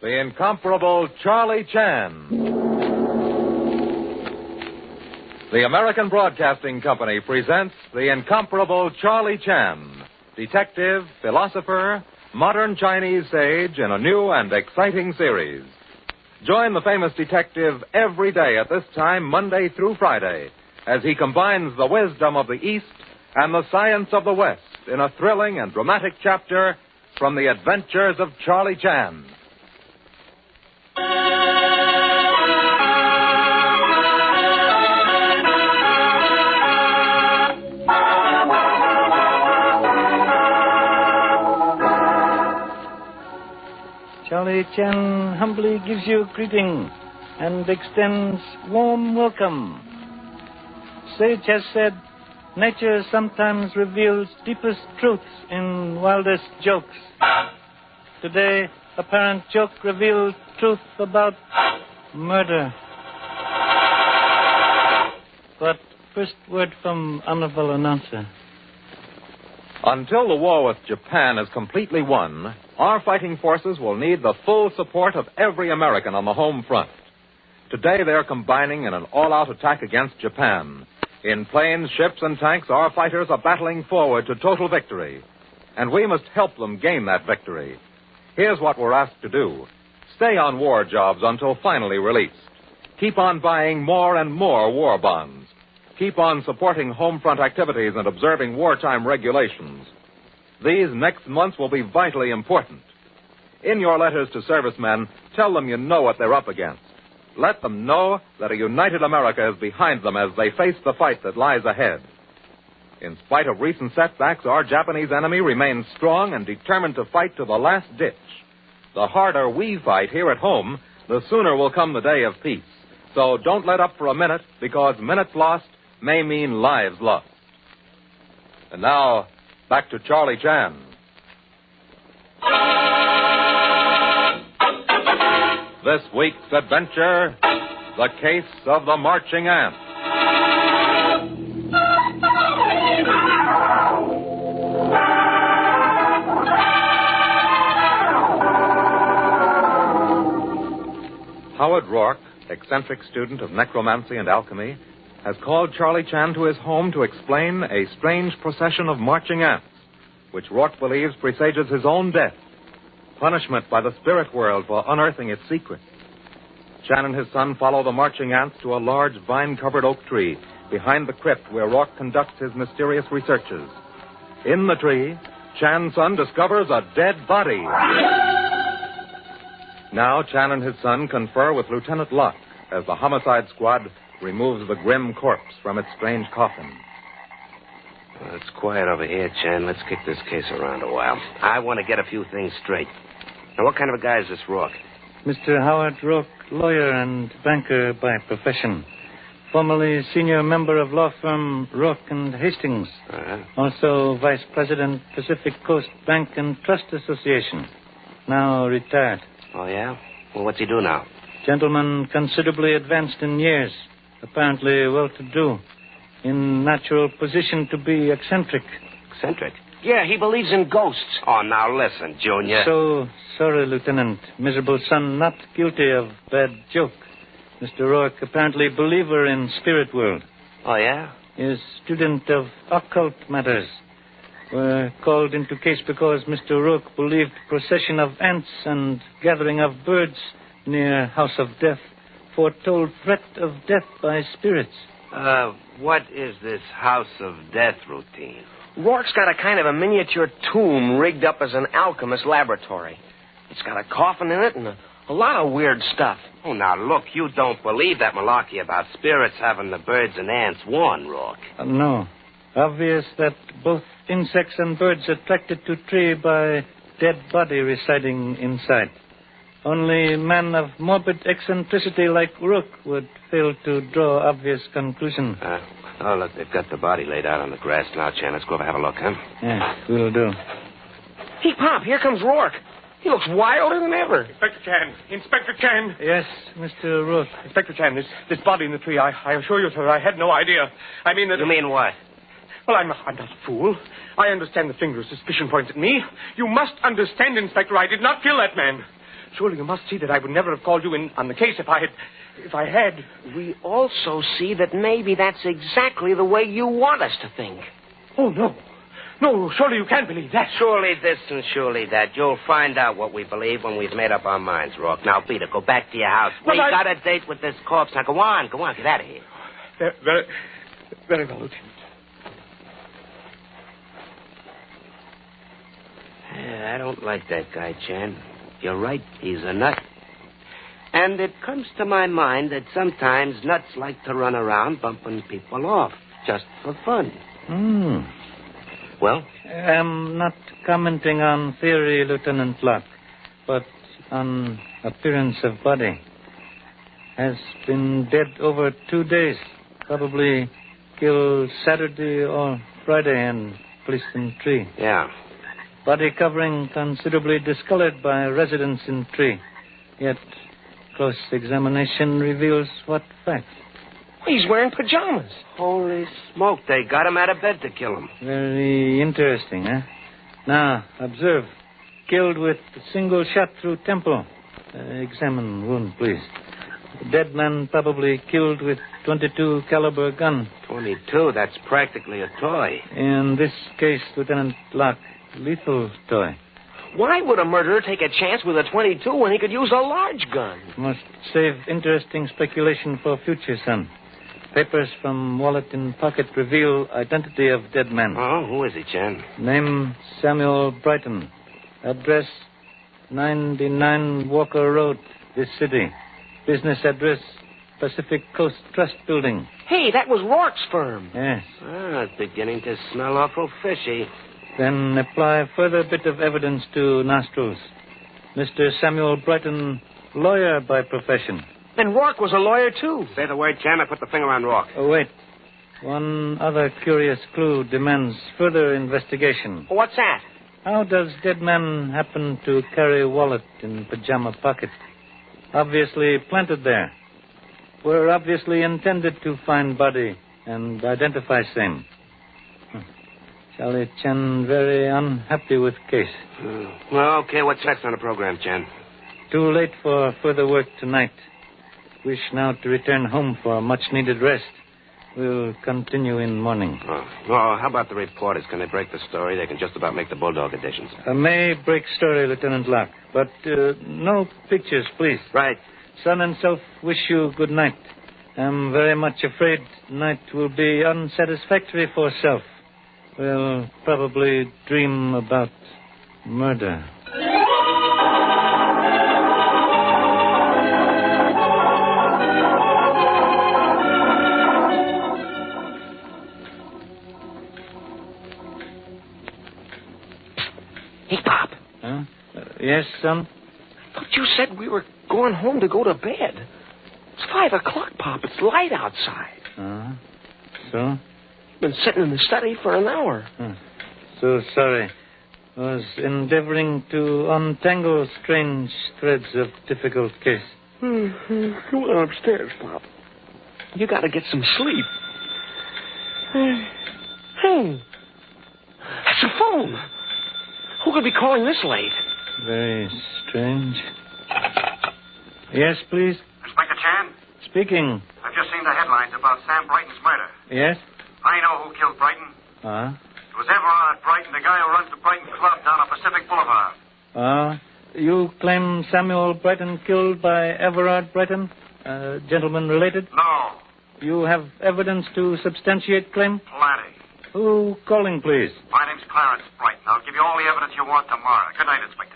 The incomparable Charlie Chan. The American Broadcasting Company presents the incomparable Charlie Chan, detective, philosopher, modern Chinese sage in a new and exciting series. Join the famous detective every day at this time, Monday through Friday, as he combines the wisdom of the East and the science of the West in a thrilling and dramatic chapter from the adventures of Charlie Chan. Charlie Chan humbly gives you greeting and extends warm welcome. Sage has said, nature sometimes reveals deepest truths in wildest jokes. Today, apparent joke reveals truth about murder. But first word from honorable announcer. Until the war with Japan is completely won, our fighting forces will need the full support of every American on the home front. Today they're combining in an all-out attack against Japan. In planes, ships, and tanks, our fighters are battling forward to total victory. And we must help them gain that victory. Here's what we're asked to do. Stay on war jobs until finally released. Keep on buying more and more war bonds. Keep on supporting home front activities and observing wartime regulations. These next months will be vitally important. In your letters to servicemen, tell them you know what they're up against. Let them know that a united America is behind them as they face the fight that lies ahead. In spite of recent setbacks, our Japanese enemy remains strong and determined to fight to the last ditch. The harder we fight here at home, the sooner will come the day of peace. So don't let up for a minute, because minutes lost may mean lives lost. And now, back to Charlie Chan. This week's adventure, the case of the marching ant. Howard Rourke, eccentric student of necromancy and alchemy, has called Charlie Chan to his home to explain a strange procession of marching ants, which Rourke believes presages his own death, punishment by the spirit world for unearthing its secret. Chan and his son follow the marching ants to a large vine-covered oak tree behind the crypt where Rourke conducts his mysterious researches. In the tree, Chan's son discovers a dead body. Now Chan and his son confer with Lieutenant Locke as the homicide squad removes the grim corpse from its strange coffin. Well, it's quiet over here, Chan. Let's kick this case around a while. I want to get a few things straight. Now, what kind of a guy is this Rourke? Mr. Howard Rourke, lawyer and banker by profession. Formerly senior member of law firm Rourke and Hastings. Uh-huh. Also vice president, Pacific Coast Bank and Trust Association. Now retired. Oh, yeah? Well, what's he do now? Gentleman considerably advanced in years. Apparently well-to-do. In natural position to be eccentric. Eccentric? Yeah, he believes in ghosts. Oh, now listen, Junior. So sorry, Lieutenant. Miserable son not guilty of bad joke. Mr. Rourke apparently believer in spirit world. Oh, yeah? Is student of occult matters. Were called into case because Mr. Rourke believed procession of ants and gathering of birds near House of Death foretold threat of death by spirits. What is this House of Death routine? Rourke's got a kind of a miniature tomb rigged up as an alchemist laboratory. It's got a coffin in it and a lot of weird stuff. Oh, now, look, you don't believe that malarkey about spirits having the birds and ants won, Rourke. No. Obvious that both insects and birds attracted to tree by dead body residing inside. Only man of morbid eccentricity like Rourke would fail to draw obvious conclusion. Oh, look, they've got the body laid out on the grass now, Chan. Let's go over and have a look, huh? Yeah, we'll do. Hey, Pop, here comes Rourke. He looks wilder than ever. Inspector Chan. Inspector Chan. Yes, Mr. Rourke. Inspector Chan, this body in the tree, I assure you, sir, I had no idea. I mean that... You mean what? Well, I'm not a fool. I understand the finger of suspicion points at me. You must understand, Inspector, I did not kill that man. Surely you must see that I would never have called you in on the case if I had. We also see that maybe that's exactly the way you want us to think. Oh, no. No, surely you can't believe that. Surely this and surely that. You'll find out what we believe when we've made up our minds, Rourke. Now, Peter, go back to your house. But We got a date with this corpse. Now, go on, get out of here. Very, very well, Lieutenant. Yeah, I don't like that guy, Chan. You're right, he's a nut. And it comes to my mind that sometimes nuts like to run around bumping people off, just for fun. Well? I'm not commenting on theory, Lieutenant Locke, but on appearance of body. Has been dead over 2 days. Probably killed Saturday or Friday and placed in tree. Yeah. Body covering considerably discolored by residence in tree. Yet close examination reveals what fact? He's wearing pajamas. Holy smoke, they got him out of bed to kill him. Very interesting, eh? Now, observe. Killed with a single shot through temple. Examine wound, please. Dead man probably killed with .22 caliber gun. 22, that's practically a toy. In this case, Lieutenant Locke, lethal toy. Why would a murderer take a chance with a 22 when he could use a large gun? Must save interesting speculation for future, son. Papers from wallet in pocket reveal identity of dead man. Oh, who is he, Chan? Name Samuel Brighton. Address 99 Walker Road, this city. Business address Pacific Coast Trust Building. Hey, that was Rourke's firm. Yes. It's beginning to smell awful fishy. Then apply further bit of evidence to nostrils. Mr. Samuel Brighton, lawyer by profession. And Rourke was a lawyer, too. Say the word, Chan, I put the finger on Rourke. Oh, wait. One other curious clue demands further investigation. What's that? How does dead man happen to carry wallet in pajama pocket? Obviously planted there. Were obviously intended to find body and identify same. Charlie Chen very unhappy with case. Well, okay, what's next on the program, Chan? Too late for further work tonight. Wish now to return home for much-needed rest. We'll continue in morning. Oh, how about the reporters? Can they break the story? They can just about make the Bulldog editions. A may break story, Lieutenant Locke, but no pictures, please. Right. Son and self wish you good night. I'm very much afraid night will be unsatisfactory for self. We'll probably dream about murder. Hey, Pop. Huh? Yes, son? I thought you said we were going home to go to bed. It's 5 o'clock, Pop. It's light outside. So? Been sitting in the study for an hour. So sorry. Was endeavoring to untangle strange threads of difficult case. Go on upstairs, Pop. You got to get some sleep. Hey. That's a phone. Who could be calling this late? Very strange. Yes, please? Inspector Chan? Speaking. I've just seen the headlines about Sam Brighton's murder. Yes? I know who killed Brighton. It was Everard Brighton, the guy who runs the Brighton Club down on Pacific Boulevard. You claim Samuel Brighton killed by Everard Brighton? Gentleman related? No. You have evidence to substantiate claim? Plenty. Who calling, please? My name's Clarence Brighton. I'll give you all the evidence you want tomorrow. Good night, Inspector.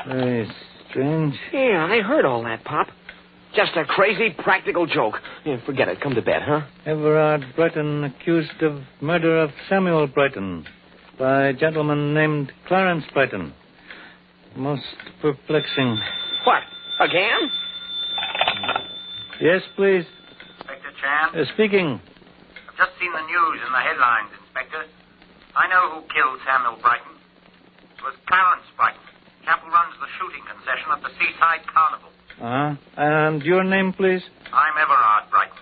Very strange. Yeah, I heard all that, Pop. Just a crazy practical joke. Yeah, forget it. Come to bed, huh? Everard Brighton accused of murder of Samuel Brighton by a gentleman named Clarence Brighton. Most perplexing. What? Again? Yes, please. Inspector Chan? Speaking. I've just seen the news in the headlines, Inspector. I know who killed Samuel Brighton. It was Clarence Brighton. Chap who runs the shooting concession at the Seaside Carnival. And your name, please? I'm Everard Brighton.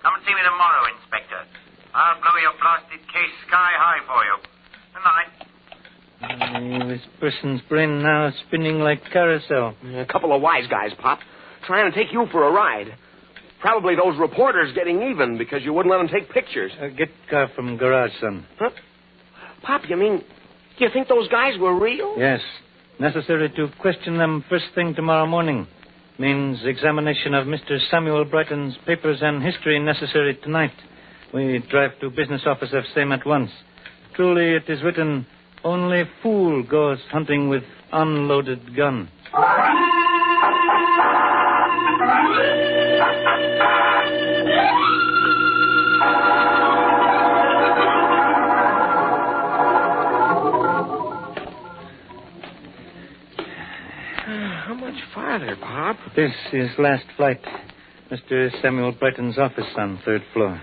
Come and see me tomorrow, Inspector. I'll blow your blasted case sky high for you. Good night. This person's brain now spinning like carousel. A couple of wise guys, Pop, trying to take you for a ride. Probably those reporters getting even because you wouldn't let them take pictures. Get car from garage, son. Huh? Pop, you think those guys were real? Yes. Necessary to question them first thing tomorrow morning. Means examination of Mr. Samuel Brighton's papers and history necessary tonight. We drive to business office of same at once. Truly it is written, only fool goes hunting with unloaded gun. How much farther, Pop? This is last flight. Mr. Samuel Brighton's office on third floor.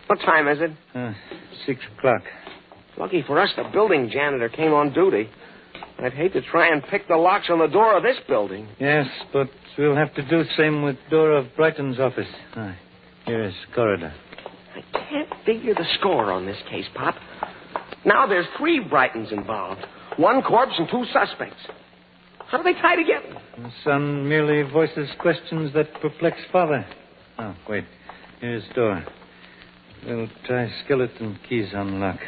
What time is it? 6 o'clock. Lucky for us, the building janitor came on duty. I'd hate to try and pick the locks on the door of this building. Yes, but we'll have to do the same with door of Brighton's office. Here is corridor. I can't figure the score on this case, Pop. Now there's 3 Brightons involved. 1 corpse and 2 suspects. How do they tie together? The son merely voices questions that perplex father. Oh, wait. Here's door. We'll try skeleton keys unlock.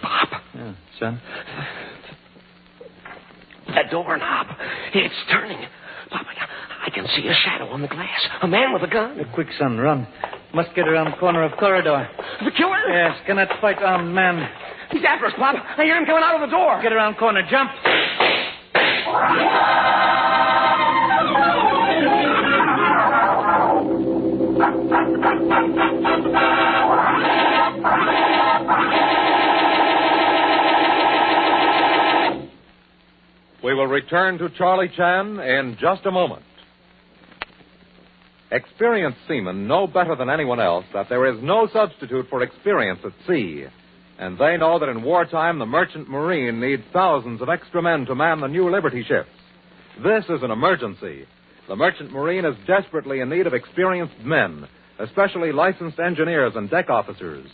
Pop. Yeah, son? That doorknob. It's turning. Pop, I can see a shadow on the glass. A man with a gun. Quick, son, run. Must get around corner of corridor. The killer? Yes, cannot fight armed man. He's after us, Pop. I hear him coming out of the door. Get around corner. Jump. We will return to Charlie Chan in just a moment. Experienced seamen know better than anyone else that there is no substitute for experience at sea. And they know that in wartime, the merchant marine needs thousands of extra men to man the new Liberty ships. This is an emergency. The merchant marine is desperately in need of experienced men, especially licensed engineers and deck officers.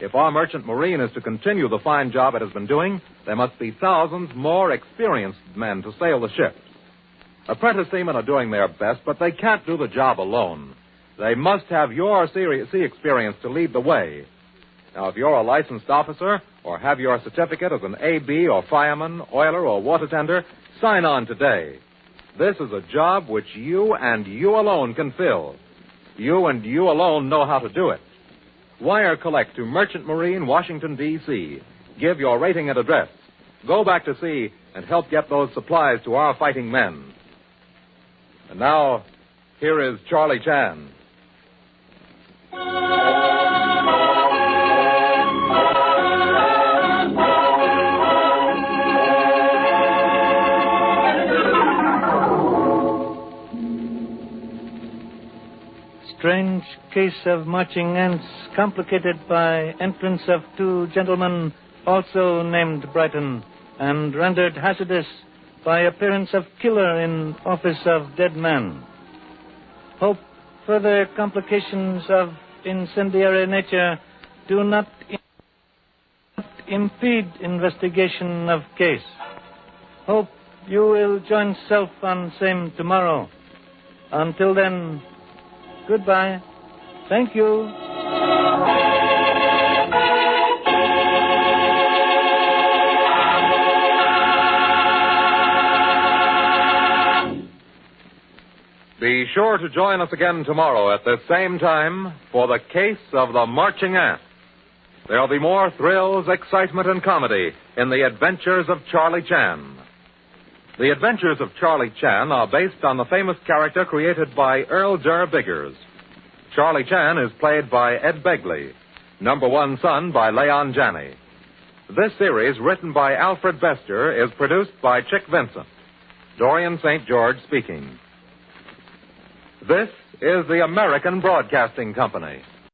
If our merchant marine is to continue the fine job it has been doing, there must be thousands more experienced men to sail the ships. Apprentice seamen are doing their best, but they can't do the job alone. They must have your sea experience to lead the way. Now, if you're a licensed officer or have your certificate as an AB or fireman, oiler, or water tender, sign on today. This is a job which you and you alone can fill. You and you alone know how to do it. Wire collect to Merchant Marine, Washington, D.C. Give your rating and address. Go back to sea and help get those supplies to our fighting men. And now, here is Charlie Chan. Strange case of marching ants complicated by entrance of 2 gentlemen also named Brighton and rendered hazardous by appearance of killer in office of dead man. Hope further complications of incendiary nature do not impede investigation of case. Hope you will join self on same tomorrow. Until then, goodbye. Thank you. Be sure to join us again tomorrow at the same time for the case of the Marching Ant. There'll be more thrills, excitement, and comedy in the adventures of Charlie Chan. The adventures of Charlie Chan are based on the famous character created by Earl Derr Biggers. Charlie Chan is played by Ed Begley, number 1 son by Leon Janney. This series, written by Alfred Bester, is produced by Chick Vincent. Dorian St. George speaking. This is the American Broadcasting Company.